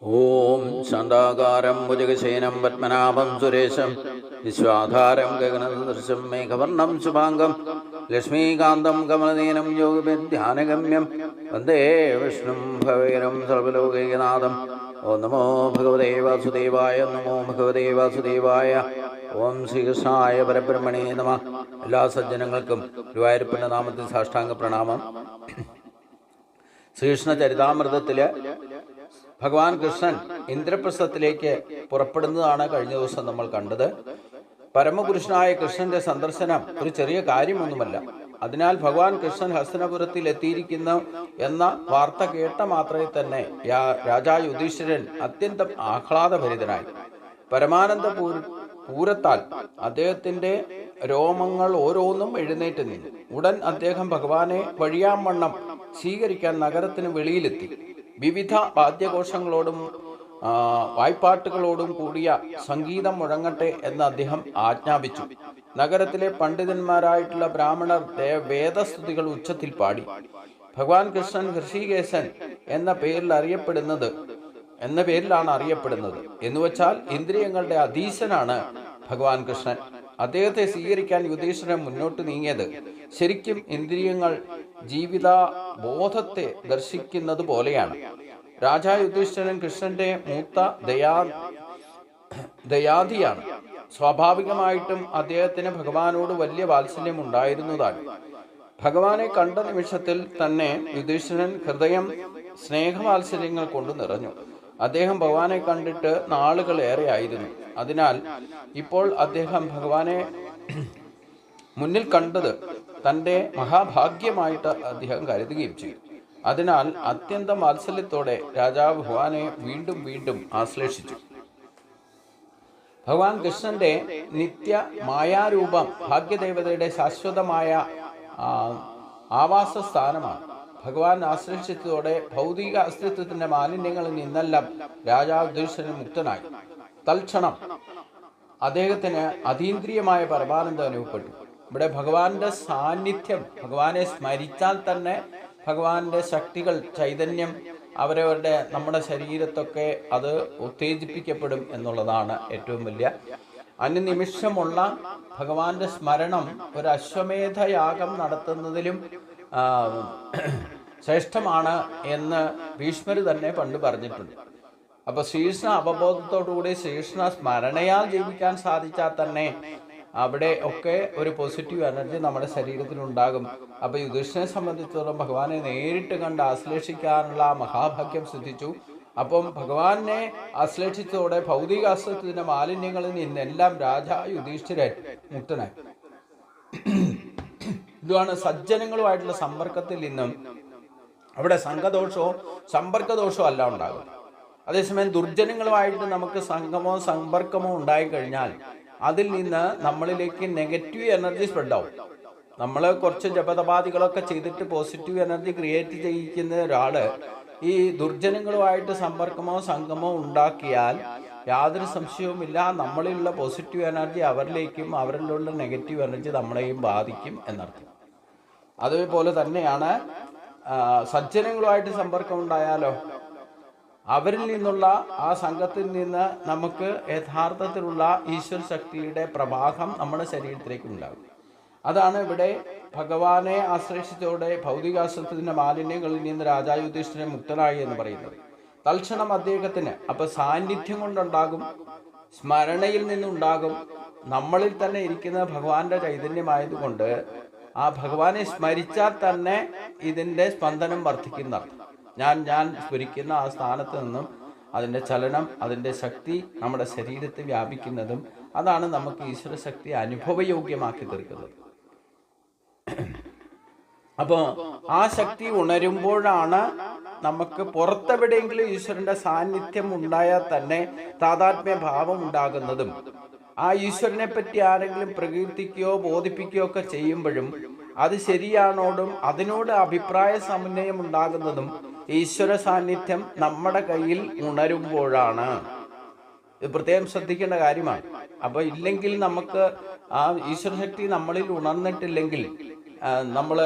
ഓം ശാന്താകാരം ഭുജഗശയനം പത്മനാഭം സുരേശം വിശ്വാധാരം ഗഗനസദൃശം മേഘവർണം ശുഭാംഗം ലക്ഷ്മീകാന്തം കമലനീനം യോഗിധ്യാനഗമ്യം വന്ദേ വിഷ്ണും ഭവേരം സർവലോകൈകനാഥം. ഓം നമോ ഭഗവതേ വാസുദേവായ. നമോ ഭഗവതേ വാസുദേവായ. ഓം ശ്രീകൃഷ്ണായ പരബ്രഹ്മണേ നമഃ. എല്ലാ സജ്ജനങ്ങൾക്കും ഗുരുവായൂരപ്പൻ്റെ നാമത്തിൽ സാഷ്ടാംഗ പ്രണാമം. ശ്രീകൃഷ്ണ ചരിതാമൃതത്തില് ഭഗവാൻ കൃഷ്ണൻ ഇന്ദ്രപ്രസ്ഥത്തിലേക്ക് പുറപ്പെടുന്നതാണ് കഴിഞ്ഞ ദിവസം നമ്മൾ കണ്ടത്. പരമപുരുഷനായ കൃഷ്ണന്റെ സന്ദർശനം ഒരു ചെറിയ കാര്യമൊന്നുമല്ല. അതിനാൽ ഭഗവാൻ കൃഷ്ണൻ ഹസ്തനപുരത്തിൽ എത്തിയിരിക്കുന്നു എന്ന വാർത്ത കേട്ട മാത്രമേ തന്നെ രാജാ യുധിഷ്ഠിരൻ അത്യന്തം ആഹ്ലാദഭരിതനായി. പരമാനന്ദ പൂരത്താൽ അദ്ദേഹത്തിന്റെ രോമങ്ങൾ ഓരോന്നും എഴുന്നേറ്റ് നിന്നു. ഉടൻ അദ്ദേഹം ഭഗവാനെ വഴിയാംവണ്ണം സ്വീകരിക്കാൻ നഗരത്തിന് വെളിയിലെത്തി. വിവിധ വാദ്യഘോഷങ്ങളോടും വായ്പാട്ടുകളോടും കൂടിയ സംഗീതം മുഴങ്ങട്ടെ എന്ന് അദ്ദേഹം ആജ്ഞാപിച്ചു. നഗരത്തിലെ പണ്ഡിതന്മാരായിട്ടുള്ള ബ്രാഹ്മണർ വേദസ്തുതികൾ ഉച്ചത്തിൽ പാടി. ഭഗവാൻ കൃഷ്ണൻ ഋഷികേശൻ എന്ന പേരിലാണ് അറിയപ്പെടുന്നത്. എന്നുവെച്ചാൽ ഇന്ദ്രിയങ്ങളുടെ അധീശനാണ് ഭഗവാൻ കൃഷ്ണൻ. അദ്ദേഹത്തെ സ്വീകരിക്കാൻ യുധിഷ്ഠിരൻ മുന്നോട്ട് നീങ്ങിയത് ശരിക്കും ഇന്ദ്രിയങ്ങൾ ജീവിത ബോധത്തെ ദർശിക്കുന്നത് പോലെയാണ്. രാജാ യുധിഷ്ഠിരൻ കൃഷ്ണന്റെ മൂത്ത ദയാധിയാണ്. സ്വാഭാവികമായിട്ടും അദ്ദേഹത്തിന് ഭഗവാനോട് വലിയ വാത്സല്യം ഉണ്ടായിരുന്നതാണ്. ഭഗവാനെ കണ്ട നിമിഷത്തിൽ തന്നെ യുധിഷ്ഠിരൻ ഹൃദയം സ്നേഹവാത്സല്യങ്ങൾ കൊണ്ട് നിറഞ്ഞു. അദ്ദേഹം ഭഗവാനെ കണ്ടിട്ട് നാളുകളേറെ ആയിരുന്നു. അതിനാൽ ഇപ്പോൾ അദ്ദേഹം ഭഗവാനെ മുന്നിൽ കണ്ടത് തൻ്റെ മഹാഭാഗ്യമായിട്ട് അദ്ദേഹം കരുതുകയും ചെയ്തു. അതിനാൽ അത്യന്തം വാത്സല്യത്തോടെ രാജാവ് ഭഗവാനെ വീണ്ടും വീണ്ടും ആശ്ലേഷിച്ചു. ഭഗവാൻ കൃഷ്ണന്റെ നിത്യ മായാരൂപം ഭാഗ്യദേവതയുടെ ശാശ്വതമായ ആവാസ സ്ഥാനമാണ്. ഭഗവാൻ ആശ്ലേഷിച്ചതോടെ ഭൗതിക അസ്തിത്വത്തിന്റെ മാലിന്യങ്ങളിൽ നിന്നെല്ലാം രാജാവ് യുധിഷ്ഠിരൻ മുക്തനായി. തൽക്ഷണം അദ്ദേഹത്തിന് അതീന്ദ്രിയമായ പരമാനന്ദം അനുഭവപ്പെട്ടു. ഇവിടെ ഭഗവാന്റെ സാന്നിധ്യം, ഭഗവാനെ സ്മരിച്ചാൽ തന്നെ ഭഗവാന്റെ ശക്തികൾ, ചൈതന്യം അവരവരുടെ നമ്മുടെ ശരീരത്തൊക്കെ അത് ഉത്തേജിപ്പിക്കപ്പെടും എന്നുള്ളതാണ് ഏറ്റവും വലിയ. അനുനിമിഷമുള്ള ഭഗവാന്റെ സ്മരണം ഒരു അശ്വമേധയാഗം നടത്തുന്നതിലും ശ്രേഷ്ഠമാണ് എന്ന് ഭീഷ്മർ തന്നെ പണ്ട് പറഞ്ഞിട്ടുണ്ട്. അപ്പൊ ശ്രീകൃഷ്ണ അവബോധത്തോടുകൂടി ശ്രീകൃഷ്ണ സ്മരണയാൽ ജീവിക്കാൻ സാധിച്ചാൽ തന്നെ അവിടെ ഒക്കെ ഒരു പോസിറ്റീവ് എനർജി നമ്മുടെ ശരീരത്തിലുണ്ടാകും. അപ്പൊ യുധിഷ്ഠിരനെ സംബന്ധിച്ചിടത്തോളം ഭഗവാനെ നേരിട്ട് കണ്ട് ആശ്ലേഷിക്കാനുള്ള മഹാഭാഗ്യം സിദ്ധിച്ചു. അപ്പം ഭഗവാനെ ആശ്ലേഷിച്ചതോടെ ഭൗതിക അസ്തിത്വത്തിന്റെ മാലിന്യങ്ങളിൽ നിന്നെല്ലാം രാജാ യുധിഷ്ഠിരൻ മുക്തനായി. ഇതാണ് സജ്ജനങ്ങളുമായിട്ടുള്ള സമ്പർക്കത്തിൽ നിന്നും അവിടെ സംഘദോഷവും സമ്പർക്കദോഷവും അല്ല ഉണ്ടാകും. അതേസമയം ദുർജനങ്ങളുമായിട്ട് നമുക്ക് സംഗമോ സമ്പർക്കമോ ഉണ്ടായിക്കഴിഞ്ഞാൽ അതിൽ നിന്ന് നമ്മളിലേക്ക് നെഗറ്റീവ് എനർജി സ്പ്രെഡ് ആവും. നമ്മൾ കുറച്ച് ജപതപാദികളൊക്കെ ചെയ്തിട്ട് പോസിറ്റീവ് എനർജി ക്രിയേറ്റ് ചെയ്യിക്കുന്ന ഒരാള് ഈ ദുർജനങ്ങളുമായിട്ട് സമ്പർക്കമോ സംഗമോ ഉണ്ടാക്കിയാൽ യാതൊരു സംശയവുമില്ല നമ്മളിലുള്ള പോസിറ്റീവ് എനർജി അവരിലേക്കും അവരിലുള്ള നെഗറ്റീവ് എനർജി നമ്മളെയും ബാധിക്കും എന്നർത്ഥം. അതേപോലെ തന്നെയാണ് സജ്ജനങ്ങളുമായിട്ട് സമ്പർക്കം ഉണ്ടായാലോ അവരിൽ നിന്നുള്ള ആ സംഘത്തിൽ നിന്ന് നമുക്ക് യഥാർത്ഥത്തിലുള്ള ഈശ്വര ശക്തിയുടെ പ്രവാഹം നമ്മുടെ ശരീരത്തിലേക്ക് ഉണ്ടാകും. അതാണ് ഇവിടെ ഭഗവാനെ ആശ്രയിച്ചതോടെ ഭൗതികാശ്രയത്തിന്റെ മാലിന്യങ്ങളിൽ നിന്ന് രാജാ യുധിഷ്ഠിരൻ മുക്തനായി എന്ന് പറയുന്നത്. തൽക്ഷണം അദ്ദേഹത്തിന് അപ്പൊ സാന്നിധ്യം കൊണ്ടുണ്ടാകും, സ്മരണയിൽ നിന്നുണ്ടാകും. നമ്മളിൽ തന്നെ ഇരിക്കുന്ന ഭഗവാന്റെ ചൈതന്യമായതുകൊണ്ട് ആ ഭഗവാനെ സ്മരിച്ചാൽ തന്നെ ഇതിന്റെ സ്പന്ദനം വർദ്ധിക്കുന്നർത്ഥം. ഞാൻ സ്മരിക്കുന്ന ആ സ്ഥാനത്ത് നിന്നും അതിൻ്റെ ചലനം, അതിൻ്റെ ശക്തി നമ്മുടെ ശരീരത്തിൽ വ്യാപിക്കുന്നതും അതാണ് നമുക്ക് ഈശ്വര ശക്തി അനുഭവയോഗ്യമാക്കി തീർക്കുന്നത്. അപ്പോൾ ആ ശക്തി ഉണരുമ്പോഴാണ് നമുക്ക് പുറത്തെവിടെയെങ്കിലും ഈശ്വരന്റെ സാന്നിധ്യം ഉണ്ടായാൽ തന്നെ താതാത്മ്യ ഭാവം ഉണ്ടാകുന്നതും ആ ഈശ്വരനെ പറ്റി ആരെങ്കിലും പ്രകീർത്തിക്കുകയോ ബോധിപ്പിക്കുകയോ ഒക്കെ ചെയ്യുമ്പോഴും അത് ശരിയാണോടും അതിനോട് അഭിപ്രായ സമന്വയം ഉണ്ടാകുന്നതും ഈശ്വര സാന്നിധ്യം നമ്മുടെ കയ്യിൽ ഉണരുമ്പോഴാണ്. ഇത് പ്രത്യേകം ശ്രദ്ധിക്കേണ്ട കാര്യമാണ്. അപ്പൊ ഇല്ലെങ്കിൽ നമുക്ക് ആ ഈശ്വരശക്തി നമ്മളിൽ ഉണർന്നിട്ടില്ലെങ്കിൽ നമ്മൾ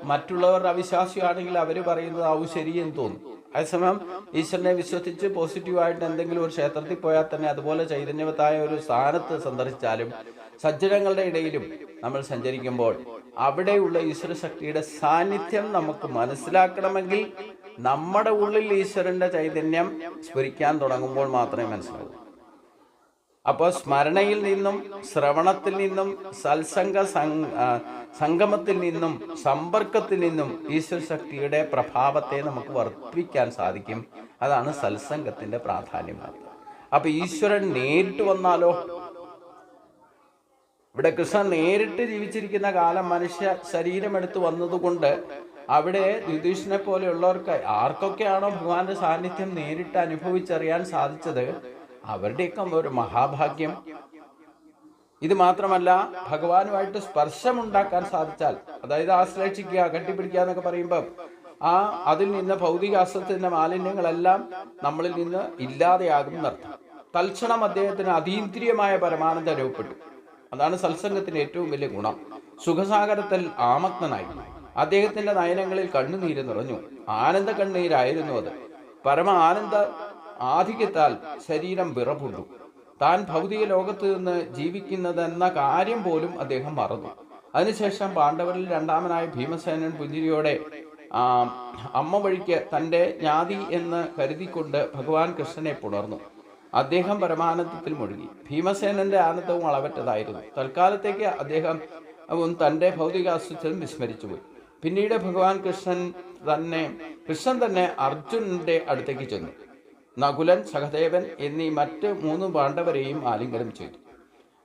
മറ്റുള്ളവരുടെ അവിശ്വാസിയാണെങ്കിൽ അവർ പറയുന്നത് ആവും ശരിയെന്ന് തോന്നും. അതേസമയം ഈശ്വരനെ വിശ്വസിച്ച് പോസിറ്റീവായിട്ട് എന്തെങ്കിലും ഒരു ക്ഷേത്രത്തിൽ പോയാൽ തന്നെ അതുപോലെ ചൈതന്യവത്തായ ഒരു സ്ഥാനത്ത് സന്ദർശിച്ചാലും സജ്ജനങ്ങളുടെ ഇടയിലും നമ്മൾ സഞ്ചരിക്കുമ്പോൾ അവിടെയുള്ള ഈശ്വര ശക്തിയുടെ സാന്നിധ്യം നമുക്ക് മനസ്സിലാക്കണമെങ്കിൽ നമ്മുടെ ഉള്ളിൽ ഈശ്വരന്റെ ചൈതന്യം സ്ഫുരിക്കാൻ തുടങ്ങുമ്പോൾ മാത്രമേ മനസ്സിലാവൂ. അപ്പോൾ സ്മരണയിൽ നിന്നും, ശ്രവണത്തിൽ നിന്നും, സംഗമത്തിൽ നിന്നും, സമ്പർക്കത്തിൽ നിന്നും ഈശ്വര ശക്തിയുടെ പ്രഭാവത്തെ നമുക്ക് വർദ്ധിപ്പിക്കാൻ സാധിക്കും. അതാണ് സത്സംഗത്തിന്റെ പ്രാധാന്യം. അപ്പൊ ഈശ്വരൻ നേരിട്ട് വന്നാലോ? ഇവിടെ കൃഷ്ണൻ നേരിട്ട് ജീവിച്ചിരിക്കുന്ന കാലം മനുഷ്യ ശരീരമെടുത്ത് വന്നതുകൊണ്ട് അവിടെ യുധിഷ്ഠിരനെ പോലെയുള്ളവർക്ക് ആർക്കൊക്കെയാണോ ഭഗവാന്റെ സാന്നിധ്യം നേരിട്ട് അനുഭവിച്ചറിയാൻ സാധിച്ചത് അവരുടെയൊക്കെ ഒരു മഹാഭാഗ്യം. ഇത് മാത്രമല്ല, ഭഗവാനുമായിട്ട് സ്പർശമുണ്ടാക്കാൻ സാധിച്ചാൽ, അതായത് ആശ്ലേഷിക്കുക, കെട്ടിപ്പിടിക്കുക എന്നൊക്കെ പറയുമ്പോൾ അതിൽ നിന്ന് ഭൗതിക അസ്വസ്ഥത്തിന്റെ മാലിന്യങ്ങളെല്ലാം നമ്മളിൽ നിന്ന് ഇല്ലാതെയാകും എന്നർത്ഥം. തൽക്ഷണം അദ്ദേഹത്തിന് അതീന്ദ്രിയമായ പരമാനന്ദം അനുഭവപ്പെട്ടു. അതാണ് സത്സംഗത്തിന്റെ ഏറ്റവും വലിയ ഗുണം. സുഖസാഗരത്തിൽ ആമഗ്നനായി. അദ്ദേഹത്തിന്റെ നയനങ്ങളിൽ കണ്ണുനീര് നിറഞ്ഞു. ആനന്ദ കണ്ണീരായിരുന്നു അത്. പരമ ആനന്ദ ആധിക്യത്താൽ ശരീരം വിറപുണ്ടു. താൻ ഭൗതിക ലോകത്ത് നിന്ന് ജീവിക്കുന്നതെന്ന കാര്യം പോലും അദ്ദേഹം മറന്നു. അതിനുശേഷം പാണ്ഡവരിൽ രണ്ടാമനായ ഭീമസേനൻ പുഞ്ചിരിയോടെ അമ്മ വഴിക്ക് തൻ്റെ ജ്ഞാതി എന്ന് കരുതിക്കൊണ്ട് ഭഗവാൻ കൃഷ്ണനെ പുണർന്നു. അദ്ദേഹം പരമാനന്ദത്തിൽ മുഴുകി. ഭീമസേനന്റെ ആനന്ദവും അളവറ്റതായിരുന്നു. തൽക്കാലത്തേക്ക് അദ്ദേഹം തൻ്റെ ഭൗതിക അസ്തിത്വം വിസ്മരിച്ചുപോയി. പിന്നീട് ഭഗവാൻ കൃഷ്ണൻ തന്നെ അർജുനന്റെ അടുത്തേക്ക് ചെന്നു. നകുലൻ, സഹദേവൻ എന്നീ മറ്റ് 3 പാണ്ഡവരെയും ആലിംഗനം ചെയ്തു.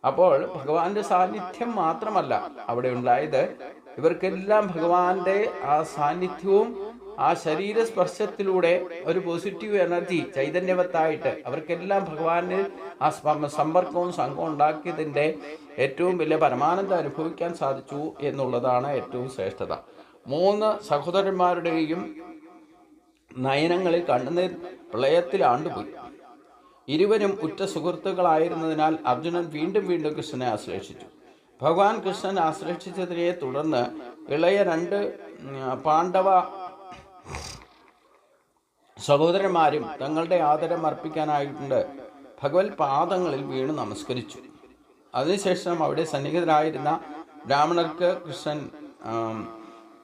അപ്പോൾ ഭഗവാന്റെ സാന്നിധ്യം മാത്രമല്ല അവിടെ ഉണ്ടായത്, ഇവർക്കെല്ലാം ഭഗവാന്റെ ആ സാന്നിധ്യവും ആ ശരീരസ്പർശത്തിലൂടെ ഒരു പോസിറ്റീവ് എനർജി ചൈതന്യവത്തായിട്ട് അവർക്കെല്ലാം ഭഗവാന്റെ ആ സമ്പർക്കവും സംഘവും ഉണ്ടാക്കിയതിൻ്റെ ഏറ്റവും വലിയ പരമാനന്ദം അനുഭവിക്കാൻ സാധിച്ചു എന്നുള്ളതാണ് ഏറ്റവും ശ്രേഷ്ഠത. 3 സഹോദരന്മാരുടെയും നയനങ്ങളിൽ കണ്ണുനീർ പ്രളയത്തിൽ ആണ്ടുപോയി. ഇരുവരും ഉറ്റ സുഹൃത്തുക്കളായിരുന്നതിനാൽ അർജുനൻ വീണ്ടും വീണ്ടും കൃഷ്ണനെ ആശ്ലേഷിച്ചു. ഭഗവാൻ കൃഷ്ണൻ ആശ്ലേഷിച്ചതിനെ തുടർന്ന് ഇളയ 2 പാണ്ഡവ സഹോദരന്മാരും തങ്ങളുടെ ആദരം അർപ്പിക്കാനായിട്ടുണ്ട് ഭഗവത് പാദങ്ങളിൽ വീണ് നമസ്കരിച്ചു. അതിനുശേഷം അവിടെ സന്നിഹിതരായിരുന്ന ബ്രാഹ്മണർക്ക്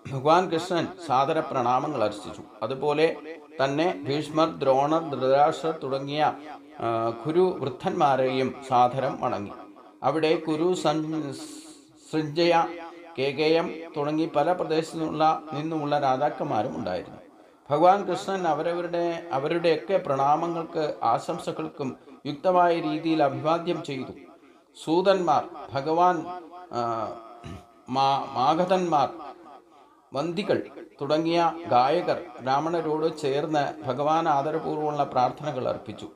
ഭഗവാൻ കൃഷ്ണൻ സാദര പ്രണാമങ്ങൾ അർപ്പിച്ചു. അതുപോലെ തന്നെ ഭീഷ്മർ, ദ്രോണർ, ധൃതരാഷ്ട്രർ തുടങ്ങിയ കുരു വൃദ്ധന്മാരെയും സാദരം വണങ്ങി. അവിടെ കുരു, സഞ്ജയ, കേകയം തുടങ്ങി പല പ്രദേശത്തു നിന്നുമുള്ള രാജാക്കന്മാരും ഉണ്ടായിരുന്നു. ഭഗവാൻ കൃഷ്ണൻ അവരുടെയൊക്കെ പ്രണാമങ്ങൾക്ക് ആശംസകൾക്കും യുക്തമായ രീതിയിൽ അഭിവാദ്യം ചെയ്തു. സൂതന്മാർ, ഭഗവാൻ മാഗധന്മാർ, വന്ദികൾ തുടങ്ങിയ ഗായകർ ബ്രാഹ്മണരോട് ചേർന്ന് ഭഗവാൻ ആദരപൂർവ്വമുള്ള പ്രാർത്ഥനകൾ അർപ്പിച്ചു.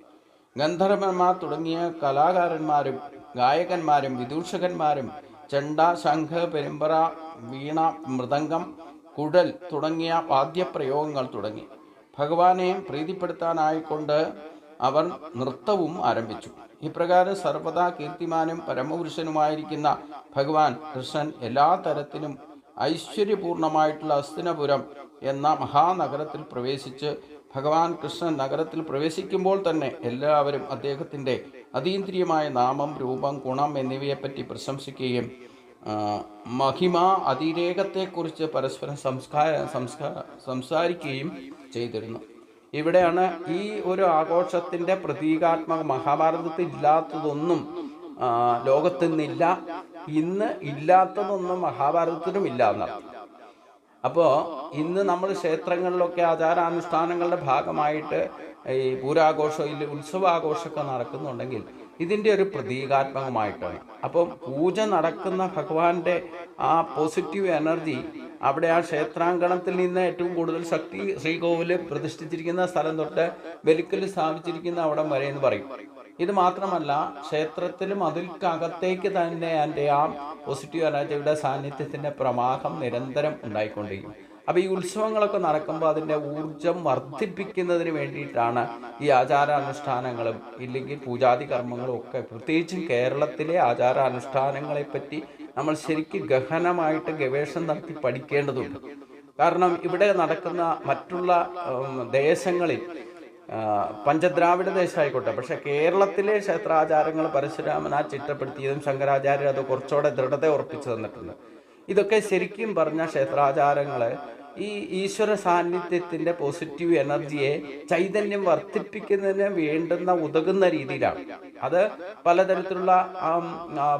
ഗന്ധർവന്മാർ തുടങ്ങിയ കലാകാരന്മാരും ഗായകന്മാരും വിദൂഷകന്മാരും ചെണ്ട, ശംഖ്, പെരുമ്പറ, വീണ, മൃദംഗം, കുഴൽ തുടങ്ങിയ വാദ്യപ്രയോഗങ്ങൾ തുടങ്ങി. ഭഗവാനെ പ്രീതിപ്പെടുത്താനായിക്കൊണ്ട് അവർ നൃത്തവും ആരംഭിച്ചു. ഇപ്രകാരം സർവദാ കീർത്തിമാനും പരമപുരുഷനുമായിരിക്കുന്ന ഭഗവാൻ കൃഷ്ണൻ എല്ലാ തരത്തിലും ഐശ്വര്യപൂർണമായിട്ടുള്ള ഹസ്തിനപുരം എന്ന മഹാനഗരത്തിൽ പ്രവേശിച്ച് ഭഗവാൻ കൃഷ്ണൻ നഗരത്തിൽ പ്രവേശിക്കുമ്പോൾ തന്നെ എല്ലാവരും അദ്ദേഹത്തിൻ്റെ അതീന്ദ്രിയമായ നാമം, രൂപം, ഗുണം എന്നിവയെപ്പറ്റി പ്രശംസിക്കുകയും മഹിമ, അതിരേകത്തെക്കുറിച്ച് പരസ്പരം സംസാരിക്കുകയും ചെയ്തിരുന്നു. ഇവിടെയാണ് ഈ ഒരു ആഘോഷത്തിൻ്റെ പ്രതീകാത്മക. മഹാഭാരതത്തിൽ ഇല്ലാത്തതൊന്നും ലോകത്ത് നിന്നില്ല, ഇന്ന് ഇല്ലാത്തതൊന്നും മഹാഭാരതത്തിലും ഇല്ല എന്നർത്ഥം. അപ്പോൾ ഇന്ന് നമ്മൾ ക്ഷേത്രങ്ങളിലൊക്കെ ആചാരാനുഷ്ഠാനങ്ങളുടെ ഭാഗമായിട്ട് ഈ പൂരാഘോഷം, ഉത്സവാഘോഷമൊക്കെ നടക്കുന്നുണ്ടെങ്കിൽ ഇതിൻ്റെ ഒരു പ്രതീകാത്മകമായിട്ടാണ്. അപ്പം പൂജ നടക്കുന്ന ഭഗവാന്റെ ആ പോസിറ്റീവ് എനർജി അവിടെ ആ ക്ഷേത്രാങ്കണത്തിൽ നിന്ന് ഏറ്റവും കൂടുതൽ ശക്തി ശ്രീകോവിൽ പ്രതിഷ്ഠിച്ചിരിക്കുന്ന സ്ഥലം തൊട്ട് ബലിക്കൽ സ്ഥാപിച്ചിരിക്കുന്ന അവിടം വരെ എന്ന് പറയും. ഇത് മാത്രമല്ല, ക്ഷേത്രത്തിലും അതിൽക്കകത്തേക്ക് തന്നെ അതിൻ്റെ ആ പോസിറ്റീവ് എനർജിയുടെ സാന്നിധ്യത്തിൻ്റെ പ്രവാഹം നിരന്തരം ഉണ്ടായിക്കൊണ്ടിരിക്കും. അപ്പോൾ ഈ ഉത്സവങ്ങളൊക്കെ നടക്കുമ്പോൾ അതിൻ്റെ ഊർജം വർദ്ധിപ്പിക്കുന്നതിന് വേണ്ടിയിട്ടാണ് ഈ ആചാരാനുഷ്ഠാനങ്ങളും ഇല്ലെങ്കിൽ പൂജാതി കർമ്മങ്ങളും ഒക്കെ. പ്രത്യേകിച്ചും കേരളത്തിലെ ആചാരാനുഷ്ഠാനങ്ങളെപ്പറ്റി നമ്മൾ ശരിക്കും ഗഹനമായിട്ട് ഗവേഷണം നടത്തി പഠിക്കേണ്ടതുണ്ട്. കാരണം ഇവിടെ നടക്കുന്ന മറ്റുള്ള ദേശങ്ങളിൽ പഞ്ചദ്രാവിഡ ദേശമായിക്കോട്ടെ, പക്ഷെ കേരളത്തിലെ ക്ഷേത്രാചാരങ്ങൾ പരശുരാമനാ ചിട്ടപ്പെടുത്തിയതും ശങ്കരാചാര്യർ അത് കുറച്ചുകൂടെ ദൃഢത ഉറപ്പിച്ചു തന്നിട്ടുണ്ട്. ഇതൊക്കെ ശരിക്കും പറഞ്ഞ ക്ഷേത്രാചാരങ്ങളെ ഈ ഈശ്വര സാന്നിധ്യത്തിന്റെ പോസിറ്റീവ് എനർജിയെ ചൈതന്യം വർദ്ധിപ്പിക്കുന്നതിന് വേണ്ടുന്ന ഉതകുന്ന രീതിയിലാണ്. അത് പലതരത്തിലുള്ള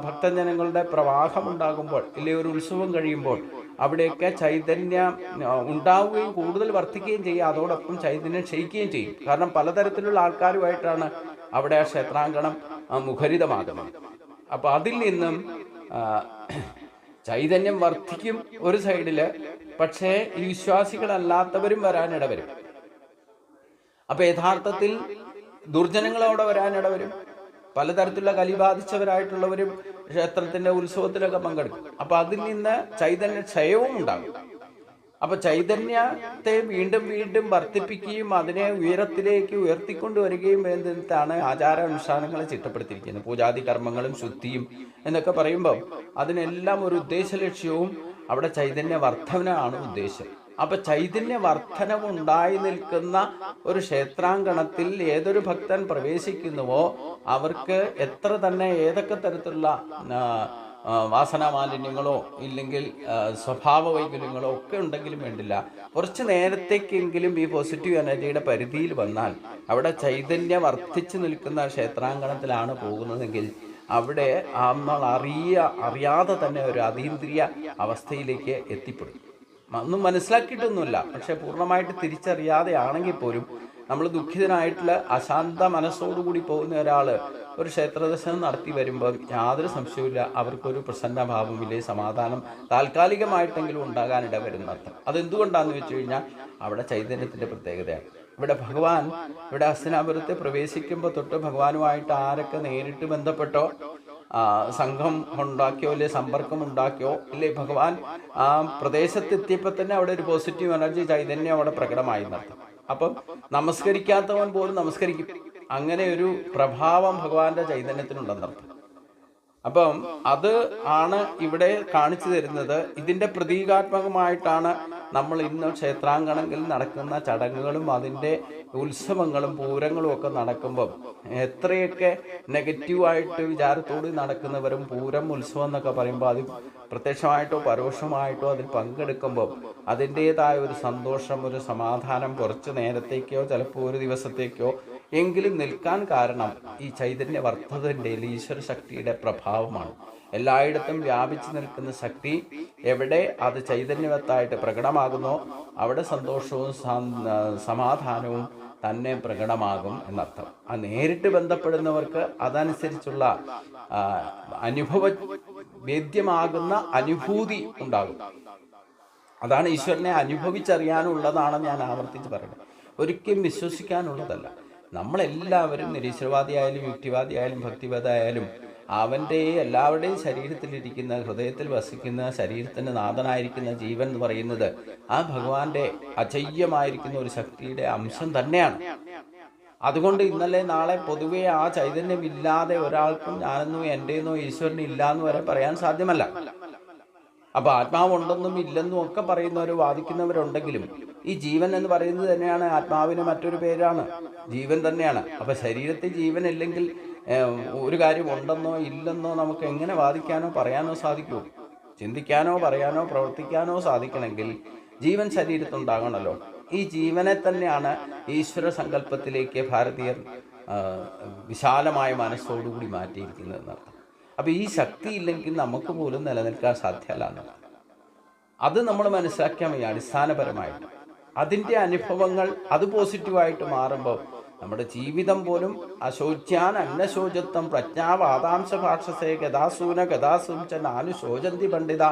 ഭക്തജനങ്ങളുടെ പ്രവാഹം ഉണ്ടാകുമ്പോൾ, ഇല്ലേ ഒരു ഉത്സവം കഴിയുമ്പോൾ അവിടെയൊക്കെ ചൈതന്യം ഉണ്ടാവുകയും കൂടുതൽ വർദ്ധിക്കുകയും ചെയ്യും. അതോടൊപ്പം ചൈതന്യം ക്ഷയിക്കുകയും ചെയ്യും. കാരണം പലതരത്തിലുള്ള ആൾക്കാരുമായിട്ടാണ് അവിടെ ആ ക്ഷേത്രാങ്കണം മുഖരിതമാകുന്നത്. അപ്പൊ അതിൽ നിന്നും ചൈതന്യം വർദ്ധിക്കും ഒരു സൈഡില്, പക്ഷേ ഈ വിശ്വാസികളല്ലാത്തവരും വരാനിടവരും. അപ്പൊ യഥാർത്ഥത്തിൽ ദുർജനങ്ങൾ അവിടെ വരാനിടവരും. പലതരത്തിലുള്ള കലി ബാധിച്ചവരായിട്ടുള്ളവരും ക്ഷേത്രത്തിന്റെ ഉത്സവത്തിലൊക്കെ പങ്കെടുക്കും. അപ്പൊ അതിൽ നിന്ന് ചൈതന്യ ക്ഷയവും ഉണ്ടാകും. അപ്പൊ ചൈതന്യത്തെ വീണ്ടും വീണ്ടും വർദ്ധിപ്പിക്കുകയും അതിനെ ഉയരത്തിലേക്ക് ഉയർത്തിക്കൊണ്ടുവരികയും വേണ്ടിയിട്ടാണ് ആചാരാനുഷ്ഠാനങ്ങളെ ചിട്ടപ്പെടുത്തിയിരിക്കുന്നത്. പൂജാതി കർമ്മങ്ങളും ശുദ്ധിയും എന്നൊക്കെ പറയുമ്പോൾ അതിനെല്ലാം ഒരു ഉദ്ദേശ ലക്ഷ്യവും അവിടെ ചൈതന്യ വർദ്ധനയാണ് ഉദ്ദേശം. അപ്പൊ ചൈതന്യ വർദ്ധനവ് ഉണ്ടായി നിൽക്കുന്ന ഒരു ക്ഷേത്രാങ്കണത്തിൽ ഏതൊരു ഭക്തൻ പ്രവേശിക്കുന്നുവോ അവർക്ക് എത്ര തന്നെ ഏതൊക്കെ തരത്തിലുള്ള വാസനാമാലിന്യങ്ങളോ ഇല്ലെങ്കിൽ സ്വഭാവ വൈകല്യങ്ങളോ ഒക്കെ ഉണ്ടെങ്കിലും വേണ്ടില്ല, കുറച്ച് നേരത്തേക്കെങ്കിലും ഈ പോസിറ്റീവ് എനർജിയുടെ പരിധിയിൽ വന്നാൽ അവിടെ ചൈതന്യം വർദ്ധിച്ചു നിൽക്കുന്ന ക്ഷേത്രാങ്കണത്തിലാണ് പോകുന്നതെങ്കിൽ അവിടെ നമ്മൾ അറിയാതെ തന്നെ ഒരു അതീന്ദ്രിയ അവസ്ഥയിലേക്ക് എത്തിപ്പെടും. ഒന്നും മനസ്സിലാക്കിയിട്ടൊന്നുമില്ല, പക്ഷെ പൂർണ്ണമായിട്ട് തിരിച്ചറിയാതെ ആണെങ്കിൽ പോലും നമ്മൾ ദുഃഖിതനായിട്ടുള്ള അശാന്ത മനസ്സോടുകൂടി പോകുന്ന ഒരാൾ ഒരു ക്ഷേത്രദർശനം നടത്തി വരുമ്പോൾ യാതൊരു സംശയവുമില്ല അവർക്കൊരു പ്രസന്നഭാവമില്ലേ, സമാധാനം താൽക്കാലികമായിട്ടെങ്കിലും ഉണ്ടാകാനിട വരുന്നർത്ഥം. അതെന്തുകൊണ്ടാണെന്ന് വെച്ച് കഴിഞ്ഞാൽ അവിടെ ചൈതന്യത്തിൻ്റെ പ്രത്യേകതയാണ്. ഇവിടെ ഭഗവാൻ ഇവിടെ ഹസ്തിനാപുരത്തെ പ്രവേശിക്കുമ്പോൾ തൊട്ട് ഭഗവാനുമായിട്ട് ആരൊക്കെ നേരിട്ട് ബന്ധപ്പെട്ടോ സംഘം ഉണ്ടാക്കിയോ അല്ലെ സമ്പർക്കം ഉണ്ടാക്കിയോ ഇല്ലേ, ഭഗവാൻ ആ പ്രദേശത്തെത്തിയപ്പോൾ തന്നെ അവിടെ ഒരു പോസിറ്റീവ് എനർജി ചൈതന്യം അവിടെ പ്രകടമായി നടത്തും. അപ്പം നമസ്കരിക്കാത്തവൻ പോലും നമസ്കരിക്കും. അങ്ങനെ ഒരു പ്രഭാവം ഭഗവാന്റെ ചൈതന്യത്തിനുണ്ടെന്നർത്ഥം. അപ്പം അത് ആണ് ഇവിടെ കാണിച്ചു തരുന്നത്. ഇതിൻ്റെ പ്രതീകാത്മകമായിട്ടാണ് നമ്മൾ ഇന്ന് ക്ഷേത്രാങ്കണങ്ങളിൽ നടക്കുന്ന ചടങ്ങുകളും അതിൻ്റെ ഉത്സവങ്ങളും പൂരങ്ങളും ഒക്കെ നടക്കുമ്പം എത്രയൊക്കെ നെഗറ്റീവായിട്ട് വിചാരത്തോട് നടക്കുന്നവരും പൂരം ഉത്സവം എന്നൊക്കെ പറയുമ്പോൾ അത് പ്രത്യക്ഷമായിട്ടോ പരോക്ഷമായിട്ടോ അതിൽ പങ്കെടുക്കുമ്പോൾ അതിൻ്റേതായ ഒരു സന്തോഷം, ഒരു സമാധാനം കുറച്ച് നേരത്തേക്കോ ചിലപ്പോൾ ഒരു ദിവസത്തേക്കോ എങ്കിലും നിൽക്കാൻ കാരണം ഈ ചൈതന്യ വർദ്ധതൻ്റെ ഈശ്വര ശക്തിയുടെ പ്രഭാവമാണ്. എല്ലായിടത്തും വ്യാപിച്ചു നിൽക്കുന്ന ശക്തി എവിടെ അത് ചൈതന്യവത്തായിട്ട് പ്രകടമാകുന്നോ അവിടെ സന്തോഷവും സമാധാനവും തന്നെ പ്രകടമാകും എന്നർത്ഥം. ആ നേരിട്ട് ബന്ധപ്പെടുന്നവർക്ക് അതനുസരിച്ചുള്ള വേദ്യമാകുന്ന അനുഭൂതി ഉണ്ടാകും. അതാണ് ഈശ്വരനെ അനുഭവിച്ചറിയാനുള്ളതാണ് ഞാൻ ആവർത്തിച്ച് പറയുന്നത്, ഒരിക്കലും വിശ്വസിക്കാനുള്ളതല്ല. നമ്മളെല്ലാവരും നിരീശ്വരവാദിയായാലും യുക്തിവാദിയായാലും ഭക്തിവാദിയായാലും അവൻ്റെ എല്ലാവരുടെയും ശരീരത്തിലിരിക്കുന്ന ഹൃദയത്തിൽ വസിക്കുന്ന ശരീരത്തിൻ്റെ നാഥനായിരിക്കുന്ന ജീവൻ എന്ന് പറയുന്നത് ആ ഭഗവാന്റെ അജയ്യമായിരിക്കുന്ന ഒരു ശക്തിയുടെ അംശം തന്നെയാണ്. അതുകൊണ്ട് ഇന്നലെ നാളെ പൊതുവെ ആ ചൈതന്യമില്ലാതെ ഒരാൾക്കും ഞാനെന്നോ എൻ്റെന്നോ ഈശ്വരന് ഇല്ലാന്ന് വരെ പറയാൻ സാധ്യമല്ല. അപ്പൊ ആത്മാവുണ്ടെന്നും ഇല്ലെന്നും ഒക്കെ പറയുന്നവർ വാദിക്കുന്നവരുണ്ടെങ്കിലും ഈ ജീവൻ എന്ന് പറയുന്നത് തന്നെയാണ് ആത്മാവിന് മറ്റൊരു പേരാണ്, ജീവൻ തന്നെയാണ്. അപ്പൊ ശരീരത്തിൽ ജീവൻ ഇല്ലെങ്കിൽ ഒരു കാര്യം ഉണ്ടെന്നോ ഇല്ലെന്നോ നമുക്ക് എങ്ങനെ വാദിക്കാനോ പറയാനോ സാധിക്കുമോ? ചിന്തിക്കാനോ പറയാനോ പ്രവർത്തിക്കാനോ സാധിക്കണമെങ്കിൽ ജീവൻ ശരീരത്തുണ്ടാകണമല്ലോ. ഈ ജീവനെ തന്നെയാണ് ഈശ്വര സങ്കല്പത്തിലേക്ക് ഭാരതീയർ വിശാലമായ മനസ്സോടുകൂടി മാറ്റിയിരിക്കുന്നത് എന്നർത്ഥം. അപ്പം ഈ ശക്തി ഇല്ലെങ്കിൽ നമുക്ക് പോലും നിലനിൽക്കാൻ സാധ്യമല്ല എന്നർത്ഥം. അത് നമ്മൾ മനസ്സിലാക്കിയാൽ മതി. അടിസ്ഥാനപരമായിട്ട് അതിൻ്റെ അനുഭവങ്ങൾ അത് പോസിറ്റീവായിട്ട് മാറുമ്പോൾ നമ്മുടെ ജീവിതം പോലും അശോച്യാൻ അന്നശോചത്വം പ്രജ്ഞാവാദാംശ ഭാഷസേ ഗതാസൂന ഗതാസൂംചൻ ആനുശോചന്തി പണ്ഡിത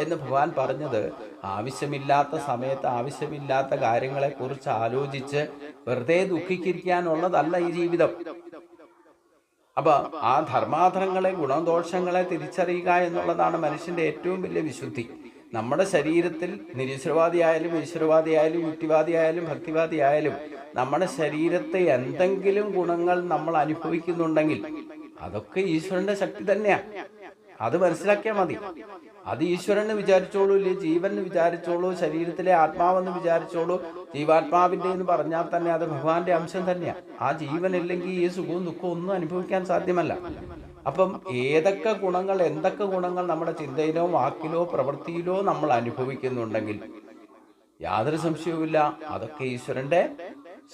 എന്ന് ഭഗവാൻ പറഞ്ഞത് ആവശ്യമില്ലാത്ത സമയത്ത് ആവശ്യമില്ലാത്ത കാര്യങ്ങളെക്കുറിച്ച് ആലോചിച്ച് വെറുതെ ദുഃഖിച്ചിരിക്കാനുള്ളതല്ല ഈ ജീവിതം. അപ്പൊ ആ ധർമാധർങ്ങളെ ഗുണദോഷങ്ങളെ തിരിച്ചറിയുക എന്നുള്ളതാണ് മനുഷ്യന്റെ ഏറ്റവും വലിയ വിശുദ്ധി. നമ്മുടെ ശരീരത്തിൽ നിരീശ്വരവാദിയായാലും ഈശ്വരവാദിയായാലും യുക്തിവാദിയായാലും ഭക്തിവാദിയായാലും നമ്മുടെ ശരീരത്തെ എന്തെങ്കിലും ഗുണങ്ങൾ നമ്മൾ അനുഭവിക്കുന്നുണ്ടെങ്കിൽ അതൊക്കെ ഈശ്വരന്റെ ശക്തി തന്നെയാണ്. അത് മനസ്സിലാക്കിയാൽ മതി. അത് ഈശ്വരന് വിചാരിച്ചോളൂ, ഇല്ലേ ജീവന് വിചാരിച്ചോളൂ, ശരീരത്തിലെ ആത്മാവെന്ന് വിചാരിച്ചോളൂ. ജീവാത്മാവിൻ്റെ എന്ന് പറഞ്ഞാൽ തന്നെ അത് ഭഗവാന്റെ അംശം തന്നെയാണ്. ആ ജീവനില്ലെങ്കിൽ ഈ സുഖവും ദുഃഖവും ഒന്നും അനുഭവിക്കാൻ സാധ്യമല്ല. അപ്പം ഏതൊക്കെ ഗുണങ്ങൾ, എന്തൊക്കെ ഗുണങ്ങൾ നമ്മുടെ ചിന്തയിലോ വാക്കിലോ പ്രവൃത്തിയിലോ നമ്മൾ അനുഭവിക്കുന്നുണ്ടെങ്കിൽ യാതൊരു സംശയവുമില്ല അതൊക്കെ ഈശ്വരന്റെ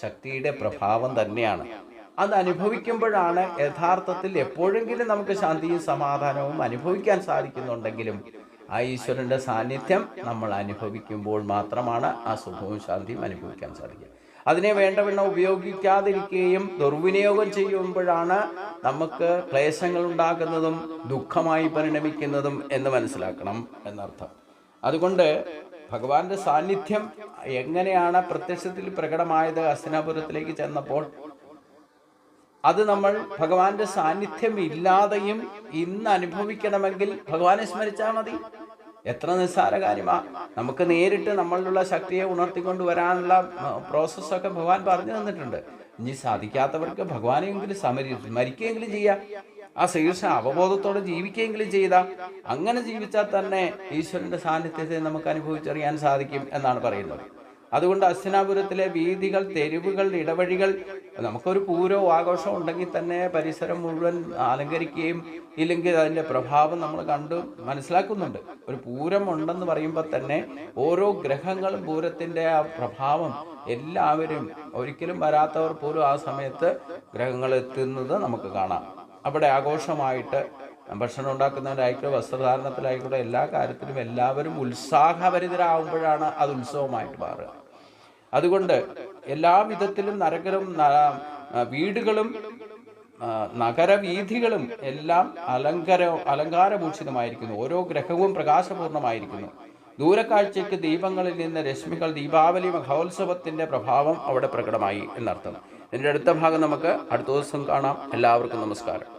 ശക്തിയുടെ പ്രഭാവം തന്നെയാണ്. അത് അനുഭവിക്കുമ്പോഴാണ് യഥാർത്ഥത്തിൽ എപ്പോഴെങ്കിലും നമുക്ക് ശാന്തിയും സമാധാനവും അനുഭവിക്കാൻ സാധിക്കുന്നുണ്ടെങ്കിലും ആ ഈശ്വരന്റെ സാന്നിധ്യം നമ്മൾ അനുഭവിക്കുമ്പോൾ മാത്രമാണ് ആ സുഖവും ശാന്തിയും അനുഭവിക്കാൻ സാധിക്കുക. അതിനെ വേണ്ടവണ്ണം ഉപയോഗിക്കാതിരിക്കുകയും ദുർവിനിയോഗം ചെയ്യുമ്പോഴാണ് നമുക്ക് ക്ലേശങ്ങൾ ഉണ്ടാകുന്നതും ദുഃഖമായി പരിണമിക്കുന്നതും എന്ന് മനസ്സിലാക്കണം എന്നർത്ഥം. അതുകൊണ്ട് ഭഗവാന്റെ സാന്നിധ്യം എങ്ങനെയാണ് പ്രത്യക്ഷത്തിൽ പ്രകടമായത് ഹസ്തിനാപുരത്തിലേക്ക് ചെന്നപ്പോൾ, അത് നമ്മൾ ഭഗവാന്റെ സാന്നിധ്യം ഇല്ലാതെയും ഇന്ന് അനുഭവിക്കണമെങ്കിൽ ഭഗവാനെ സ്മരിച്ചാൽ മതി. എത്ര നിസ്സാര കാര്യമാണ്. നമുക്ക് നേരിട്ട് നമ്മളിലുള്ള ശക്തിയെ ഉണർത്തിക്കൊണ്ടുവരാനുള്ള പ്രോസസ്സൊക്കെ ഭഗവാൻ പറഞ്ഞു തന്നിട്ടുണ്ട്. ഇനി സാധിക്കാത്തവർക്ക് ഭഗവാനെയെങ്കിലും സ്മരിക്കുകയെങ്കിലും ചെയ്യാം, ആ ശീർഷ അവബോധത്തോടെ ജീവിക്കുകയെങ്കിലും ചെയ്താൽ, അങ്ങനെ ജീവിച്ചാൽ തന്നെ ഈശ്വരന്റെ സാന്നിധ്യത്തെ നമുക്ക് അനുഭവിച്ചറിയാൻ സാധിക്കും എന്നാണ് പറയുന്നത്. അതുകൊണ്ട് ഹസ്തിനാപുരത്തിലെ വീഥികൾ, തെരുവുകൾ, ഇടവഴികൾ, നമുക്കൊരു പൂരവും ആഘോഷം ഉണ്ടെങ്കിൽ തന്നെ പരിസരം മുഴുവൻ അലങ്കരിക്കുകയും ഇല്ലെങ്കിൽ അതിൻ്റെ പ്രഭാവം നമ്മൾ കണ്ട് മനസ്സിലാക്കുന്നുണ്ട്. ഒരു പൂരം ഉണ്ടെന്ന് പറയുമ്പോൾ തന്നെ ഓരോ ഗ്രഹങ്ങളും പൂരത്തിൻ്റെ ആ പ്രഭാവം എല്ലാവരും, ഒരിക്കലും വരാത്തവർ പോലും ആ സമയത്ത് ഗ്രഹങ്ങൾ എത്തുന്നത് നമുക്ക് കാണാം. അവിടെ ആഘോഷമായിട്ട് ഭക്ഷണം ഉണ്ടാക്കുന്നതിലായിക്കോട്ടെ, വസ്ത്രധാരണത്തിലായിക്കോട്ടെ, എല്ലാ കാര്യത്തിലും എല്ലാവരും ഉത്സാഹഭരിതരാകുമ്പോഴാണ് അത് ഉത്സവമായിട്ട് മാറുക. അതുകൊണ്ട് എല്ലാ വിധത്തിലും വീടുകളും നഗരവീഥികളും എല്ലാം അലങ്കാരഭൂഷിതമായിരിക്കുന്നു. ഓരോ ഗ്രഹവും പ്രകാശപൂർണമായിരിക്കുന്നു. ദൂരക്കാഴ്ചയ്ക്ക് ദീപങ്ങളിൽ നിന്ന് രശ്മികൾ, ദീപാവലി മഹോത്സവത്തിൻ്റെ പ്രഭാവം അവിടെ പ്രകടമായി എന്നർത്ഥം. ഇതിൻ്റെ അടുത്ത ഭാഗം നമുക്ക് അടുത്ത ദിവസം കാണാം. എല്ലാവർക്കും നമസ്കാരം.